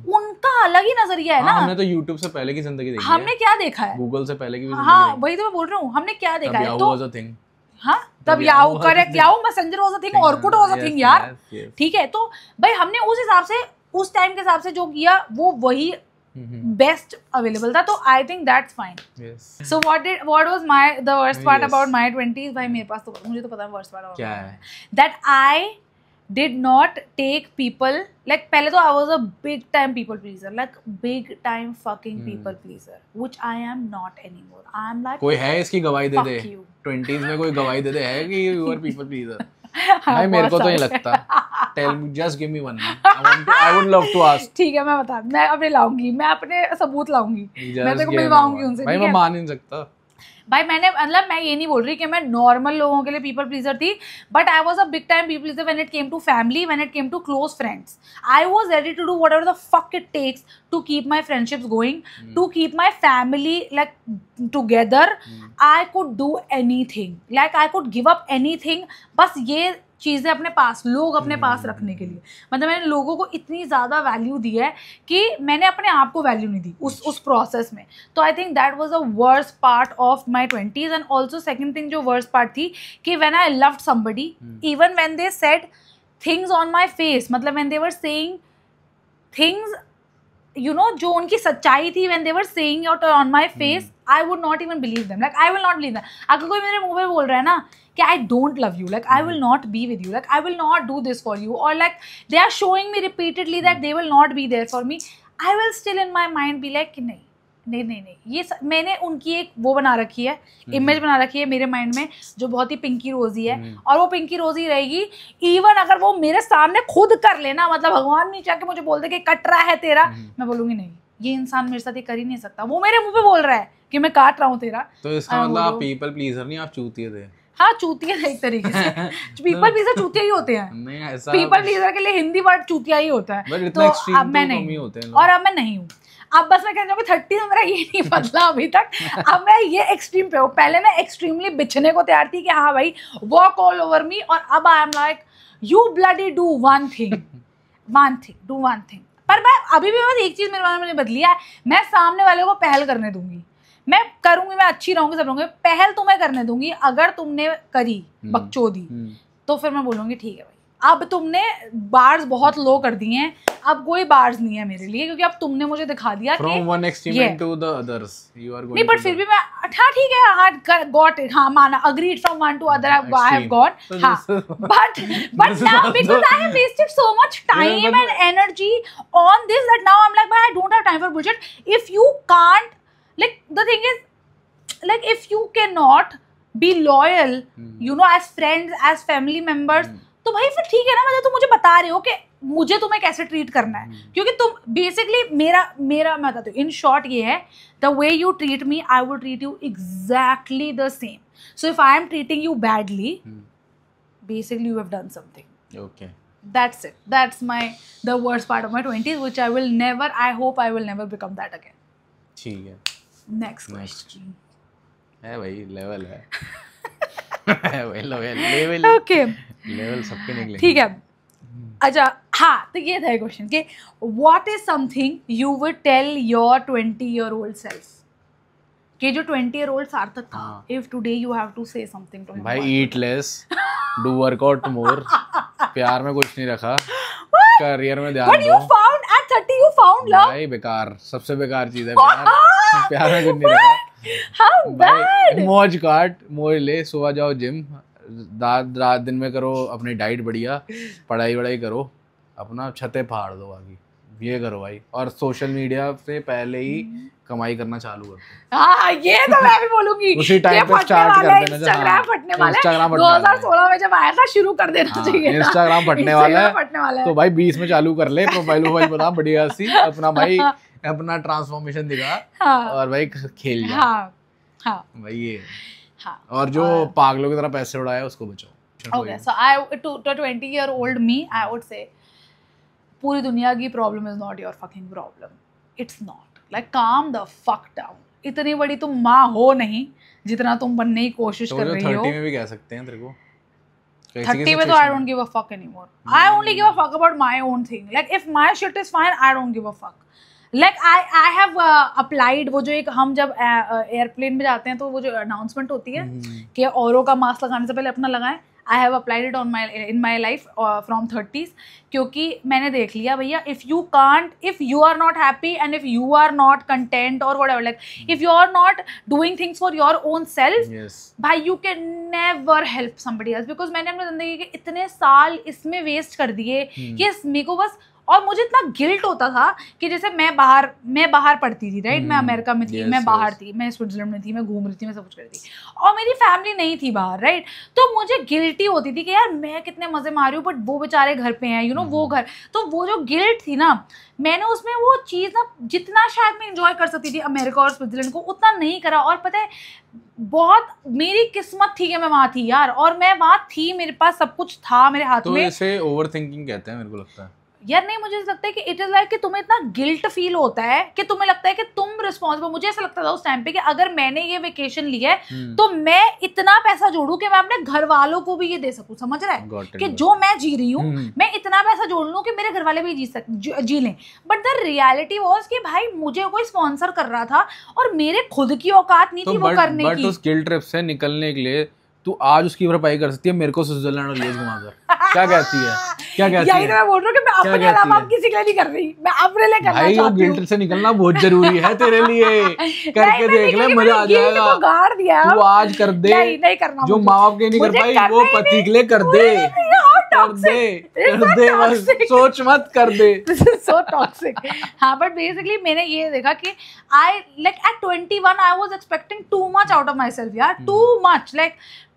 उनका अलग ही नजरिया है ना। हमने तो यूट्यूब से पहले की जिंदगी देखी है, हमने क्या देखा है, गूगल से पहले की भी हाँ जिंदगी वही तो मैं बोल रहा हूँ, हमने क्या देखा है। देखी। तो वाज अ थिंग, हाँ तब तब Yahoo, Yahoo correct, Yahoo messenger was a thing, Orkut was a thing यार, ठीक है? तो भाई हमने उस हिसाब से, उस टाइम के हिसाब से जो किया वो वही बेस्ट अवेलेबल था, तो I think that's fine. So what was my the worst part about my 20s? भाई मेरे पास तो, मुझे तो पता है वर्स्ट पार्ट क्या है, that I did not take people, like पहले तो I was a big time people pleaser, like big time fucking people pleaser, which I am not anymore. I am like, कोई है इसकी गवाही दे दे, fuck you. 20s में कोई गवाही दे दे है कि you are people pleaser? भाई मेरे को तो नहीं लगता। Tell me, just give me one. I would love to ask. ठीक है, मैं बता, मैं अपने लाऊंगी, मैं अपने सबूत लाऊंगी, मैं तेरे को मिलवाऊंगी उनसे। भाई मैं मान नहीं सकता भाई मैंने, मतलब मैं ये नहीं बोल रही कि मैं नॉर्मल लोगों के लिए पीपल प्लीजर थी, but I was a big time people pleaser when it came to family, when it came to close friends. I was ready to do whatever the fuck it takes to keep my friendships going, to keep my family like together. I could do anything, like I could give up anything, बस ये चीज़ें अपने पास, लोग अपने पास रखने के लिए। मतलब मैंने लोगों को इतनी ज़्यादा वैल्यू दी है कि मैंने अपने आप को वैल्यू नहीं दी उस प्रोसेस में। तो I think that was a worst part of my 20s। And also second thing जो वर्स्ट पार्ट थी कि when I loved somebody, even when they said things on my face, मतलब when they were saying things, you know, जो उनकी सच्चाई थी, when they were saying it on my face, I would not even believe them, like I will not believe them. अगर कोई मेरे मुंह पे बोल रहा है ना कि I don't love you, like I will not be with you, like I will not do this for you, or like they are showing me repeatedly that they will not be there for me, I will still in my mind be like कि नहीं, ये मैंने उनकी एक वो बना रखी है, इमेज बना रखी है मेरे माइंड में जो बहुत ही पिंकी रोजी है, और वो पिंकी रोजी रहेगी। इवन अगर वो मेरे सामने खुद कर लेना, मतलब भगवान नहीं चाह के मुझे बोल दे कि कट रहा है तेरा, मैं बोलूंगी नहीं, ये इंसान मेरे साथ ये कर ही नहीं सकता। वो मेरे मुंह पे बोल रहा है कि मैं काट रहा हूँ तेरा, तो इसका मतलब आप पीपल प्लीजर नहीं, आप चूतिए थे। हाँ चूतिया है एक तरीके से। पीपल प्लीजर चूतिया ही होते हैं। नहीं ऐसा, पीपल प्लीजर के लिए हिंदी वर्ड चूतिया ही होता है। तो अब मैं नहीं हूँ, और अब मैं नहीं हूँ। अब बस मैं कहना चाहूँगी 30 में मेरा ये नहीं बदला अभी तक। अब मैं ये एक्सट्रीम पे हूँ। पहले मैं एक्सट्रीमली बिछने को तैयार थी कि हाँ भाई वॉक ऑल ओवर मी, और अब आई am like you bloody do one thing, do one thing. पर मैं अभी भी बस एक चीज़ मेरे मन में नहीं बदली है, मैं सामने वाले को पहल करने दूंगी, मैं करूंगी, मैं अच्छी रहूंगी, सब रहूंगी, पहल तुम्हें करने दूंगी। अगर तुमने करी बकचोदी तो फिर मैं बोलूंगी ठीक है भाई, अब तुमने बार्स बहुत लो कर दिए हैं, अब कोई बार्स नहीं है मेरे लिए, क्योंकि अब तुमने मुझे दिखा दिया कि from one extreme to the others you are going नहीं, बट फिर भी मैं हाँ ठीक है, हाँ गॉट इट, हाँ माना, agreed from one to other I have got, हाँ, but now because I have wasted so much time and energy on this that now I am like I don't have time for bullshit. If you can't, like the thing is, like if you cannot be loyal, you know, as friends, as family members, तो भाई फिर ठीक है ना, मतलब तुम मुझे बता रहे हो कि मुझे तुम्हें कैसे ट्रीट करना है, क्योंकि तुम बेसिकली मेरा मैं बताती हूँ, इन शॉर्ट ये है, the way you treat me I will treat you exactly the same. So if I am treating you badly, basically you have done something. okay, that's it, that's my the worst part of my 20s, which I will never, I hope I will never become that again। ठीक है, next question है भाई, level है है भाई, level okay, level सबके निकलेंगे, ठीक है। अच्छा हाँ, तो ये था क्वेश्चन कि what is something you would tell your 20-year-old self, कि जो 20-year-old सार्थक था, if today you have to say something to him, भाई eat less, do workout more, प्यार में कुछ नहीं रखा, करियर में ध्यान दो। But you found at 30 you found love? भाई बेकार, सबसे बेकार चीज है प्यार, प्यार में कुछ नहीं रखा। How bad? मौज काट, मौज ले, सुबह जाओ जिम, रात दिन में करो अपनी डाइट बढ़िया, पढ़ाई करो, अपना छतें फाड़ दो आगे, ये करो भाई, और सोशल मीडिया से पहले ही कमाई करना चालू कर दो। हाँ ये तो मैं भी बोलूंगी, उसी टाइम पे स्टार्ट कर देना, इंस्टाग्राम फटने वाला है, 2016 में जब आया था शुरू कर देना चाहिए, इंस्टाग्राम फटने वाला है, तो भाई 20 में चालू कर ले, प्रोफाइल बना बढ़िया सी, अपना भाई अपना ट्रांसफॉर्मेशन दिखा, और भाई खेल जा। हाँ भाई ये हाँ. और जो पागलों की तरह पैसे उड़ाया उसको बचाओ. Okay, so to 20-year-old me, I would say पूरी दुनिया की problem is not your fucking problem. It's not. Like काम द फक डाउन. इतनी बड़ी तुम माँ हो नहीं जितना तुम बनने की कोशिश कर रही हो. 30 में भी कह सकते हैं तेरे को. 30 में तो I don't give a fuck anymore. I only give a fuck about my own thing. Like if my shit is fine, I don't give a fuck. Like I have applied. वो जो एक हम जब एयरप्लेन में जाते हैं तो वो जो अनाउंसमेंट होती है कि औरों का मास्क लगाने से पहले अपना लगाएं. I have applied it in my life from 30s क्योंकि मैंने देख लिया भैया, if you are not happy and if you are not content or whatever, like if you are not doing things for your own self, भाई you can never help somebody else. because मैंने अपनी ज़िंदगी के इतने साल इसमें waste कर दिए कि मेरे को बस. और मुझे इतना गिल्ट होता था कि जैसे मैं बाहर पढ़ती थी, राइट. मैं अमेरिका में थी, मैं बाहर थी, मैं स्विट्जरलैंड में थी, मैं घूम रही थी, मैं सब कुछ कर रही थी और मेरी फैमिली नहीं थी बाहर, राइट. तो मुझे गिल्टी होती थी कि यार मैं कितने मजे मार रही हूँ बट वो बेचारे घर पे हैं, वो घर. तो वो जो गिल्ट थी ना, मैंने उसमें वो चीज़ ना जितना शायद मैं इंजॉय कर सकती थी अमेरिका और स्विट्जरलैंड को, उतना नहीं करा. और पता है बहुत मेरी किस्मत थी कि मैं वहाँ थी यार, और मैं वहाँ थी, मेरे पास सब कुछ था मेरे हाथ में. तो इसे ओवरथिंकिंग कहते हैं मेरे को लगता है यार. नहीं, मुझे लगता है कि इट इज लाइक कि तुम्हें इतना गिल्ट फील होता है कि तुम्हें लगता है कि तुम रिस्पॉन्सिबल. मुझे ऐसा लगता था उस टाइम पे कि अगर मैंने ये वेकेशन लिया है तो मैं इतना पैसा जोड़ूं कि मैं अपने घर वालों को भी ये दे सकूं. समझ रहा है कि जो मैं जी रही हूँ मैं इतना पैसा जोड़ लूं कि मेरे घर वाले भी जी लें. बट द रियलिटी वाज कि भाई मुझे कोई स्पॉन्सर कर रहा था और मेरे खुद की औकात नहीं थी वो करने की. बट उस गिल्ट ट्रिप से निकलने के लिए तू आज उसकी भरपाई कर सकती है मेरे को स्विट्जरलैंड और लेस घुमाकर. क्या कहती है? यही तो मैं बोल रहा हूँ कि मैं अपने अलावा अब किसी के लिए नहीं कर रही, मैं अपने लिए करना चाहती हूँ. भाई गिल्ट से निकलना बहुत जरूरी है तेरे लिए. करके देख ले, मजा आ जाएगा. गाड़ दिया तू आज कर दे. नहीं करना. जो माँ बाप के नहीं कर पाई वो पति के लिए कर दे. कर दे बस, सोच मत, कर दे. This is so toxic. हाँ, बट बेसिकली मैंने ये देखा कि I like at 21 I was expecting too much out of myself यार. Too much, like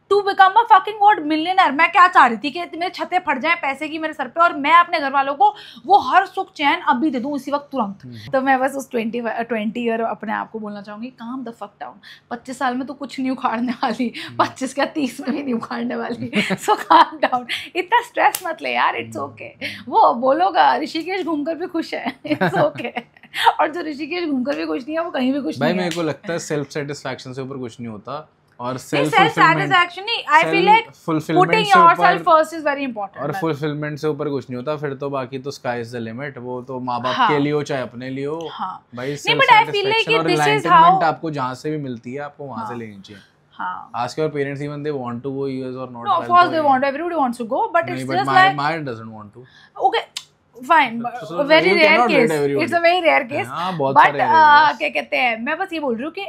to become a fucking world millionaire. मैं क्या चाह रही थी कि मेरे छतें फट जाएं पैसे की मेरे सर पे और मैं अपने घर वालों को वो हर सुख चैन अभी दे दूं उसी वक्त तुरंत. तो मैं बस उस 20 ईयर अपने आप को बोलना चाहूँगी, काम द फक डाउन. 25 साल में तो कुछ नहीं उखाड़ने वाली, 25 क्या 30 में भी नहीं उखाड़ने वाली. सो काम डाउन. इतना स्ट्रेस मत ले यार. It's okay. वो बोलोगा ऋषिकेश घूमकर भी खुश है. It's okay. और जो ऋषिकेश घूमकर भी खुश नहीं है वो कहीं भी खुश नहीं है. भाई मेरे को लगता है सेल्फ सेटिस्फैक्शन से ऊपर कुछ नहीं होता. और सेल्फ सैटिस्फैक्शन नहीं, I feel like putting yourself first is very important. और फुलफिलमेंट से ऊपर कुछ नहीं होता. फिर तो बाकी तो स्काई इज द लिमिट. वो तो माँ बाप के लिए हो चाहे अपने लिए हो. भाई सेल्फ सैटिस्फैक्शन और एनलाइटनमेंट आपको जहाँ से भी मिलती है आपको वहाँ से लेनी चाहिए. Ask your parents even they want to go US or not. No, of course they want. Everybody wants to go, but it's just like mine doesn't want to. Okay, fine. Very rare case. It's a very rare case. But क्या कहते हैं, मैं बस ये बोल रही हूँ कि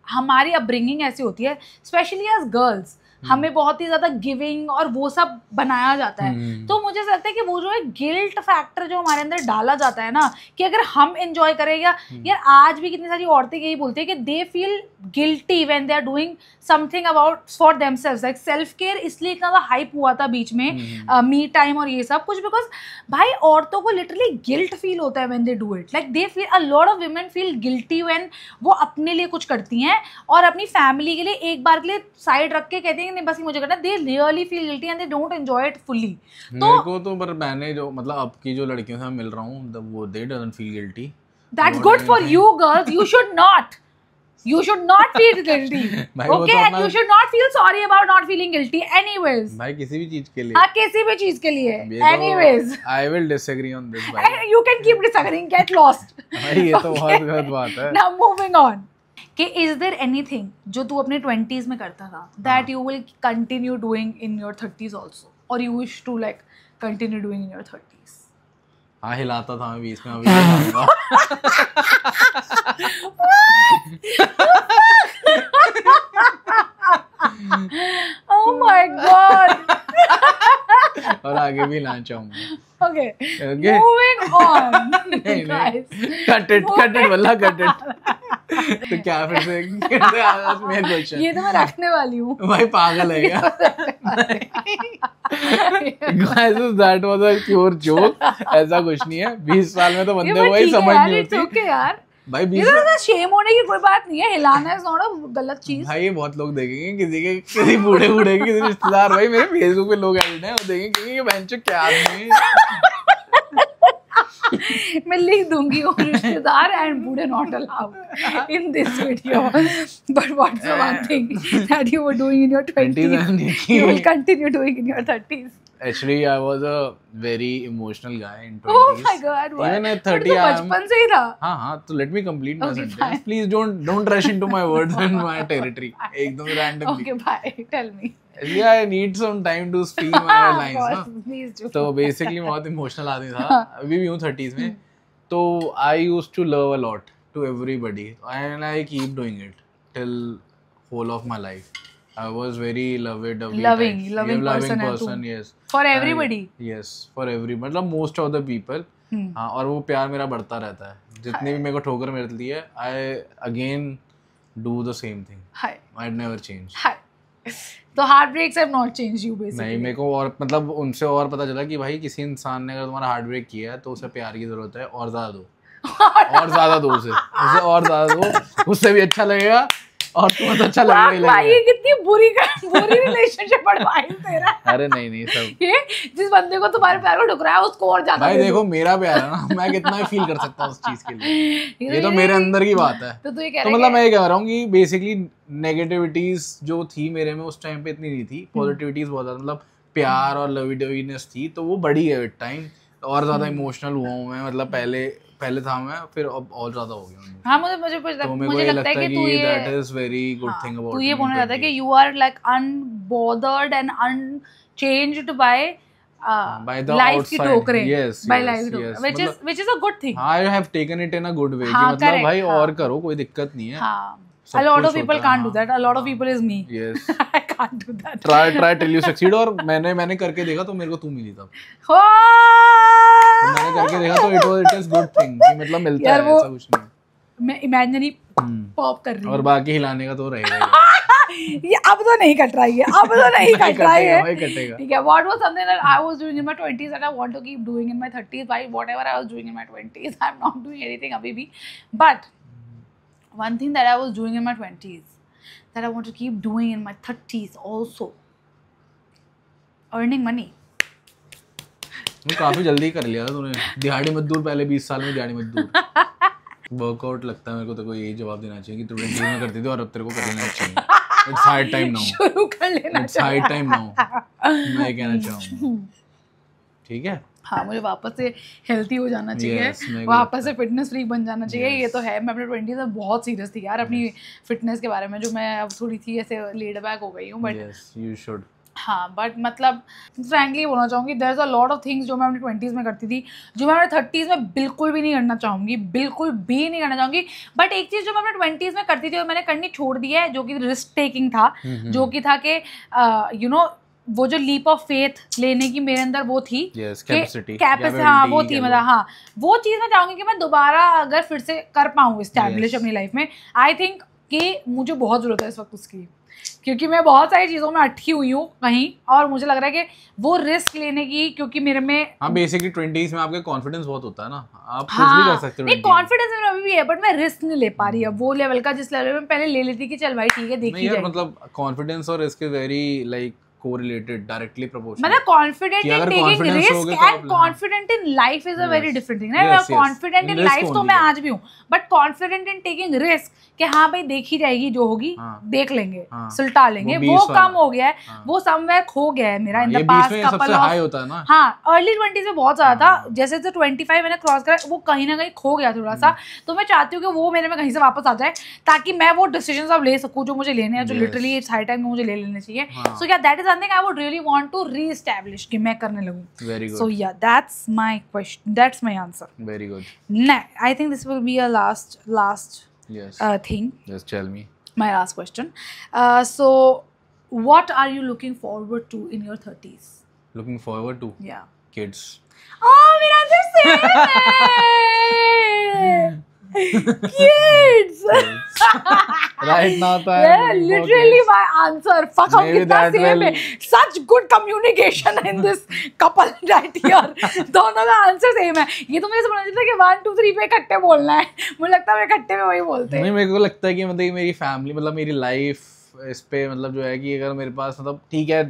हमारी अपब्रिंगिंग ऐसी होती है, स्पेशली एज गर्ल्स. हमें बहुत ही ज्यादा गिविंग और वो सब बनाया जाता है. तो मुझे लगता है कि वो जो है गिल्ट फैक्टर जो हमारे अंदर डाला जाता है ना, कि अगर हम एंजॉय करें यार आज भी कितनी सारी औरतें यही बोलती है कि they feel guilty when they are doing something about for themselves. Like self care इसलिए इतना ज़्यादा हाइप हुआ था बीच में, मी टाइम और ये सब कुछ, बिकॉज भाई औरतों को लिटरली गिल्ट फील होता है when they do it. Like they feel, a lot of women feel guilty when वो अपने लिए कुछ करती हैं और अपनी फैमिली के लिए एक बार के लिए साइड रख के कहती हैं नहीं बस मुझे करना. They really feel guilty and they don't enjoy it fully. मेरे को तो पर मैंने जो मतलब अब की जो लड़कियों से मिल रहा हूँ वो दे doesn't feel guilty. That's good for you girls. You should not. You should not feel guilty. Okay, and you should not feel sorry about not feeling guilty. Anyways. भाई किसी भी चीज के लिए. हाँ किसी भी चीज के लिए. Anyways. I will disagree on this. भाई. You can keep disagreeing. Get lost. भाई ये तो बहुत गलत बात है. Now moving on. कि is there anything जो तू अपने 20s में करता था that you will continue doing in your 30s also, or you wish to like continue doing in your 30s? हाँ हिलाता था मैं 20 में, अभी हिलाऊंगा. Oh my God. और आगे भी लाना चाहूंगा. Okay. Moving on. Cut it वल्ला cut it. तो क्या फिर से मेरा क्वेश्चन ये तो मैं रखने वाली हूँ. भाई पागल है क्या? Guys, that was a pure joke. ऐसा कुछ नहीं है. 20 साल में तो बंदे वही समझ नहीं होती. Okay यार. भाई ये तो शेम होने की कोई बात नहीं है, हिलाना इज नॉट अ गलत चीज। भाई ये बहुत लोग देखेंगे, किसी बूढ़े के किसी रिश्तेदार, भाई मेरे फेसबुक पे लोग ऐड हैं, वो देखेंगे कि बेंचो क्या आदमी है। मैं लिख दूंगी वो रिश्तेदार एंड बूढ़े not allowed in this video, but what's the one thing that you were doing in your 20s you will continue doing in your 30s? Actually, I was a very emotional guy in 20s. Oh my God! What? Even at 30, तो बचपन से ही था। हाँ, तो let me complete my Okay, sentence. fine. Please don't rush into my words and my territory. एकदम randomly. Okay, bye. Tell me. Actually, I need some time to speak my lines. Of ना? course, please do. तो basically मैं बहुत emotional आदमी था, अभी भी हूँ 30s में, तो I used to love a lot to everybody and I keep doing it till whole of my life. I was very loving person, yes. For everybody. Yes, for every मतलब most of the people. हाँ, और वो प्यार मेरा बढ़ता रहता है, जितनी भी मेरे को ठोकर मिलती है, I again do the same thing. I'd never change. तो heart breaks have not changed you basically. नहीं, मेरे को और मतलब उनसे और पता चला कि भाई किसी इंसान ने अगर तुम्हारा हार्ट ब्रेक किया है तो उसे प्यार की जरूरत है, और ज्यादा दो और ज्यादा दो उसे और ज्यादा दो, उससे भी अच्छा लगेगा और तुम्हें तो अच्छा लगेगा ही लगेगा। ये कितनी बुरी रिलेशनशिप बढ़वाई तेरा। अरे नहीं सब ये जिस बंदे को तुम्हारे प्यार को ठुकराया उसको और ज्यादा भाई देखो मेरा प्यार है ना, मैं कितना ही फील कर सकता हूँ उस चीज के लिए, ये तो मेरे अंदर की बात है। तो मतलब मैं ये कह रहा हूँ कि बेसिकली नेगेटिविटीज जो थी मेरे में उस टाइम पे इतनी नहीं थी, पॉजिटिविटीज बहुत ज्यादा, मतलब प्यार और लवीडवीनेस थी, तो वो बढ़ी है विद टाइम, और ज्यादा इमोशनल हुआ हूँ मैं, मतलब पहले था मैं, फिर अब और ज्यादा हो गया। हाँ, मुझे लगता है कि तू ये that is very good thing about तू ये बोलना चाहता है कि you are like unbothered and unchanged by the life की ठोकरें, yes, by life की ठोकरें, which is a good thing. I have taken it in a good way, हाँ, मतलब भाई और करो, कोई दिक्कत नहीं है। हाँ, a lot of people can't do that. A lot of people is me. Yes. I can't do that. Try till you succeed, और मैंने करके देखा तो मेरे को तू मिली तब। तो मैंने करके देखा तो it is good thing कि मतलब मिलता है, ऐसा कुछ नहीं। मैं imaginary pop कर रही हूँ। और बाकी हिलाने का तो रहेगा। ये अब तो नहीं कट रही है, अब तो नहीं कट रही है। भाई कटेगा। ठीक है, what was something that I was doing in my 20s that I want to keep doing in my 30s? Why whatever I was doing in my 20s, I'm not doing anything अभी भी। But one thing that I was doing in my 20s that I want to keep doing in my 30s also, earning money. काफी जल्दी कर लिया था तूने, दिहाड़ी मजदूर, पहले 20 साल में दिहाड़ी मजदूर। वर्कआउट लगता है मेरे को, तो कोई यही जवाब देना चाहिए कि तू 20 में करती थी और अब तेरे को कर लेना चाहिए। It's high time now. शुरू कर लेना It's high time now. मैं ये कहना चाहूँगा। ठीक है। हाँ, मुझे वापस से हेल्थी हो जाना चाहिए, वापस से फिटनेस फ्रीक बन जाना चाहिए। ये तो है, मैं अपने 20s में बहुत सीरियस थी यार अपनी फिटनेस के बारे में, जो मैं अब थोड़ी थी ऐसे लेड बैक हो गई हूँ, बट you should. हाँ, बट मतलब फ्रैंकली बोलना चाहूँगी, there is a lot of things जो मैं अपनी 20s में करती थी, जो मैं अपने 30s में बिल्कुल भी नहीं करना चाहूँगी, बिल्कुल भी नहीं करना चाहूँगी। बट एक चीज़ जो मैं अपने 20s में करती थी और मैंने करनी छोड़ दी है, जो कि रिस्क टेकिंग था, जो कि था कि यू नो वो जो लीप ऑफ फेथ लेने की मेरे अंदर वो थी, कैपेसिटी, हाँ वो थी, मतलब हाँ वो चीज़ मैं चाहूँगी कि मैं दोबारा अगर फिर से कर पाऊँ इस्टेब्लिश अपनी लाइफ में। आई थिंक कि मुझे बहुत ज़रूरत है इस वक्त उसकी, क्योंकि मैं बहुत सारी चीज़ों में अटकी हुई हूँ कहीं, और मुझे लग रहा है कि वो रिस्क लेने की, क्योंकि मेरे में हाँ बेसिकली 20s में आपका कॉन्फिडेंस बहुत होता है ना, आप कुछ भी कर सकते हो। नहीं, कॉन्फिडेंस में अभी भी है, बट मैं रिस्क नहीं ले पा रही अब वो लेवल का जिस लेवल में पहले ले लेती कि चल भाई ठीक है देखी जाएगी। मतलब कॉन्फिडेंस और risk is very like correlated, directly proportional. मतलब confident in taking risk and confident in life is a very different thing. मैं confident in life तो मैं आज भी हूँ, but confident in taking risk कि हाँ भाई देखी जाएगी, जो होगी देख लेंगे, सुलटा लेंगे, वो कम हो गया है, वो somewhere खो गया है मेरा in the past couple of, हाँ early 20s में बहुत ज्यादा था, जैसे 25 मैंने क्रॉस करा, वो कहीं ना कहीं खो गया थोड़ा सा, तो मैं चाहती हूँ कि वो मेरे में कहीं से वापस आ जाए, ताकि मैं वो डिसीजंस अब ले सकूँ जो मुझे लेने हैं, जो लिटरली इट्स हाई टाइम मुझे ले लेने चाहिए। सो या that is something I would really want to re-establish कि मैं करने लगूँ। Very good. So yeah, that's my question. That's my answer. Very good. I think this will be a last yes. Thing. Just tell me. My last question. So what are you looking forward to in your 30s? Looking forward to? Yeah. Kids. Oh, मेरा answer same है। Kids. Right now तो yeah, literally my answer. Fuck, हम कितना same है. Such good communication in this couple right here. दोनों का answer same है. ये तो मुझे समझ था कि 1 2 3 पे इकट्ठे बोलना है. मुझे लगता है इकट्ठे में वही बोलते हैं. नहीं, मेरे को लगता है कि मतलब मेरी फैमिली, मतलब मेरी लाइफ इस पे मतलब जो है कि अगर मेरे पास मतलब ठीक है,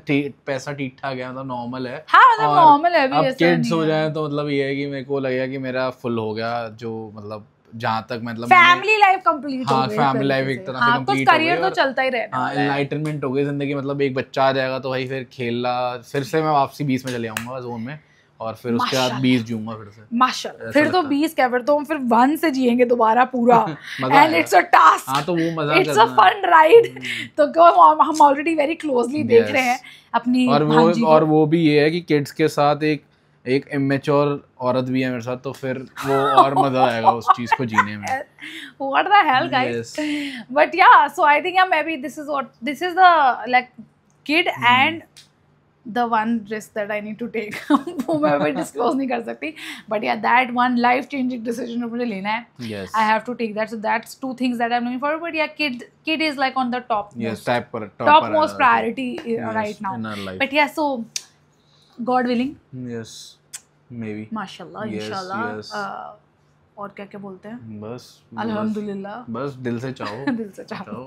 पैसा ठीक ठाक है, मतलब नॉर्मल है. हाँ, मतलब नॉर्मल है. अब किड्स हो जाए तो मतलब ये है कि मेरे को लगेगा कि मेरा फुल हो गया, जो मतलब जहाँ तक मतलब फैमिली लाइफ कंप्लीट हो गई. फैमिली लाइफ एक तरह से कंप्लीट हो गई. करियर तो चलता ही रहना. हाँ, एनलाइटनमेंट हो गई जिंदगी. मतलब एक बच्चा आ जाएगा तो भाई फिर खेलना, फिर से मैं वापसी 20 में चले आऊंगा जोन में, और फिर उसके बाद 20 जीऊंगा फिर से. माशाल्लाह. फिर तो 20 क्या, फिर तो हम फिर 1 से जिएंगे दोबारा पूरा. And it's a task. हाँ, तो वो मजा, इट्स अ फन राइड. तो हम ऑलरेडी वेरी क्लोजली देख रहे हैं अपनी. और वो भी ये है कि किड्स के साथ एक इमेच्योर औरत भी है मेरे साथ, तो फिर वो और मजा आएगा उस चीज को जीने में. What the hell, guys? But yeah, so I think maybe this is the like kid and the one risk that I need to take. वो मैं अभी disclose नहीं कर सकती. But yeah, that one life changing decision मुझे लेना है. Yes. I have to take that. So that's 2 things that I'm looking forward. But yeah, kid is like on the topmost priority right now. In our life. But yeah, so God willing. Yes, maybe. माशाल्लाह, इंशाल्लाह. और क्या क्या बोलते हैं? बस अल्हम्दुलिल्लाह. बस दिल से चाहो. दिल से चाहो.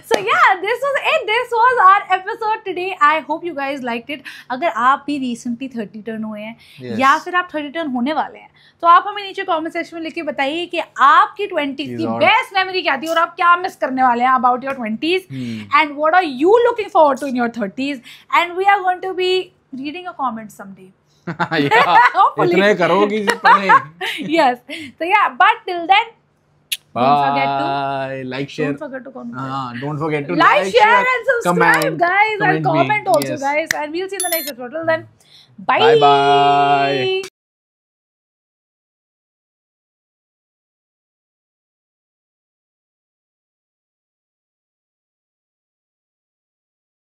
So yeah, this was it. This was our episode today. I hope you guys liked it. अगर आप भी recently 30 टर्न हुए हैं या फिर आप 30 टर्न होने वाले हैं, तो आप हमें नीचे कमेंट सेक्शन में लिख के बताइए कि आपकी 20s की बेस्ट मेमोरी क्या थी और आप क्या मिस करने वाले हैं about your 20s, and what are you looking forward to in your 30s, and we are going to be reading a comment someday. इतने करो कि yes. So yeah, but till then, don't forget to like, share. Don't forget to like, share and subscribe, guys, and comment also, yes. guys. And we'll see you in the next episode. Till then, bye. Bye.